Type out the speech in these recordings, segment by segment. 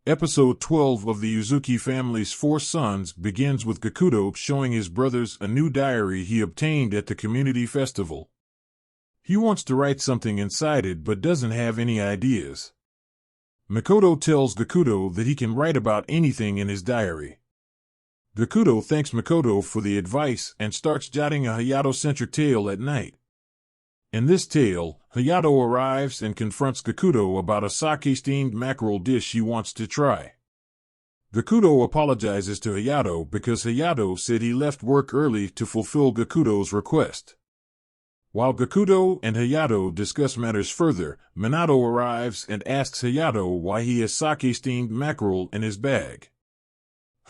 Episode 12 of the Yuzuki family's four sons begins with Gakuto showing his brothers a new diary he obtained at the community festival. He wants to write something inside it but doesn't have any ideas. Makoto tells Gakuto that he can write about anything in his diary. Gakuto thanks Makoto for the advice and starts jotting a Hayato-centric tale at night. In this tale, Hayato arrives and confronts Gakuto about a sake-steamed mackerel dish he wants to try. Gakuto apologizes to Hayato because Hayato said he left work early to fulfill Gakuto's request. While Gakuto and Hayato discuss matters further, Minato arrives and asks Hayato why he has sake-steamed mackerel in his bag.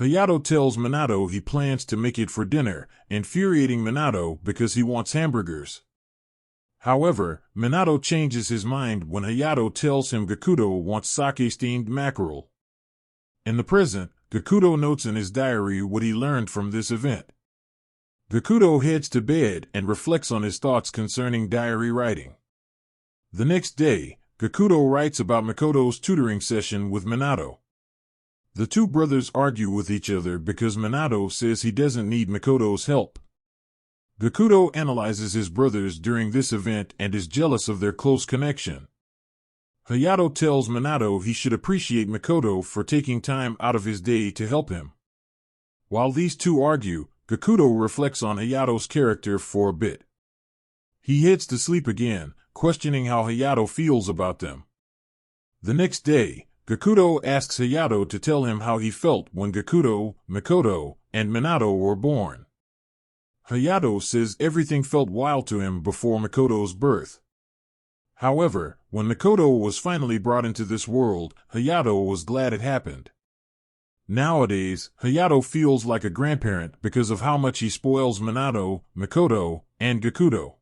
Hayato tells Minato he plans to make it for dinner, infuriating Minato because he wants hamburgers. However, Minato changes his mind when Hayato tells him Gakuto wants sake-steamed mackerel. In the present, Gakuto notes in his diary what he learned from this event. Gakuto heads to bed and reflects on his thoughts concerning diary writing. The next day, Gakuto writes about Makoto's tutoring session with Minato. The two brothers argue with each other because Minato says he doesn't need Makoto's help. Gakuto analyzes his brothers during this event and is jealous of their close connection. Hayato tells Minato he should appreciate Makoto for taking time out of his day to help him. While these two argue, Gakuto reflects on Hayato's character for a bit. He heads to sleep again, questioning how Hayato feels about them. The next day, Gakuto asks Hayato to tell him how he felt when Gakuto, Makoto, and Minato were born. Hayato says everything felt wild to him before Makoto's birth. However, when Makoto was finally brought into this world, Hayato was glad it happened. Nowadays, Hayato feels like a grandparent because of how much he spoils Minato, Makoto, and Gakuto.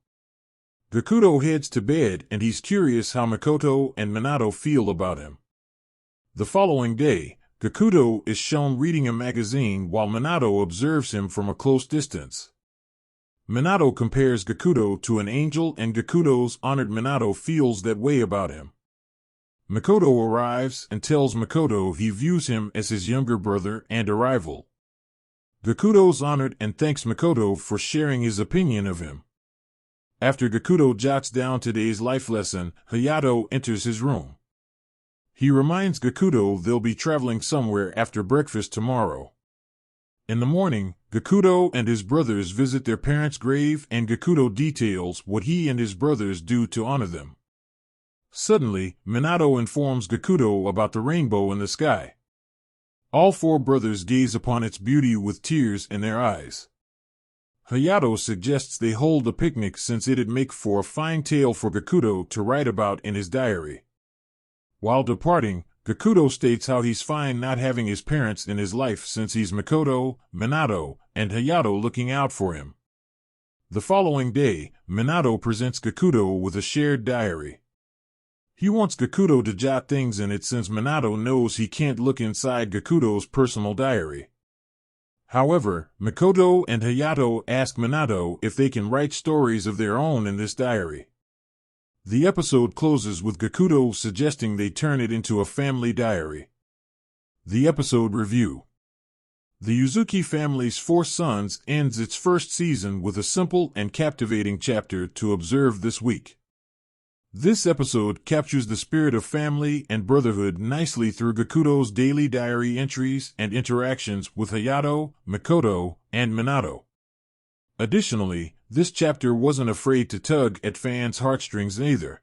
Gakuto heads to bed and he's curious how Makoto and Minato feel about him. The following day, Gakuto is shown reading a magazine while Minato observes him from a close distance. Minato compares Gakuto to an angel and Gakuto's honored Minato feels that way about him. Makoto arrives and tells Makoto he views him as his younger brother and a rival. Gakuto's honored and thanks Makoto for sharing his opinion of him. After Gakuto jots down today's life lesson, Hayato enters his room. He reminds Gakuto they'll be traveling somewhere after breakfast tomorrow. In the morning, Gakuto and his brothers visit their parents' grave and Gakuto details what he and his brothers do to honor them. Suddenly, Minato informs Gakuto about the rainbow in the sky. All four brothers gaze upon its beauty with tears in their eyes. Hayato suggests they hold a picnic since it'd make for a fine tale for Gakuto to write about in his diary. While departing, Gakuto states how he's fine not having his parents in his life since he's Makoto, Minato, and Hayato looking out for him. The following day, Minato presents Gakuto with a shared diary. He wants Gakuto to jot things in it since Minato knows he can't look inside Gakuto's personal diary. However, Makoto and Hayato ask Minato if they can write stories of their own in this diary. The episode closes with Gakuto suggesting they turn it into a family diary. The episode review. The Yuzuki family's four sons ends its first season with a simple and captivating chapter to observe this week. This episode captures the spirit of family and brotherhood nicely through Gakuto's daily diary entries and interactions with Hayato, Makoto, and Minato. Additionally, this chapter wasn't afraid to tug at fans' heartstrings either.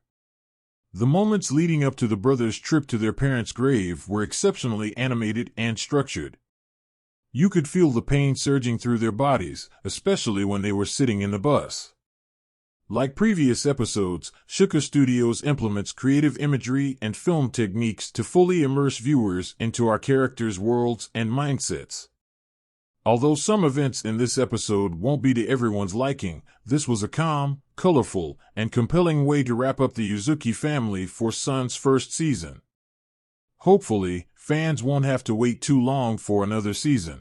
The moments leading up to the brothers' trip to their parents' grave were exceptionally animated and structured. You could feel the pain surging through their bodies, especially when they were sitting in the bus. Like previous episodes, Shuka Studios implements creative imagery and film techniques to fully immerse viewers into our characters' worlds and mindsets. Although some events in this episode won't be to everyone's liking, this was a calm, colorful, and compelling way to wrap up the Yuzuki family for Sun's first season. Hopefully, fans won't have to wait too long for another season.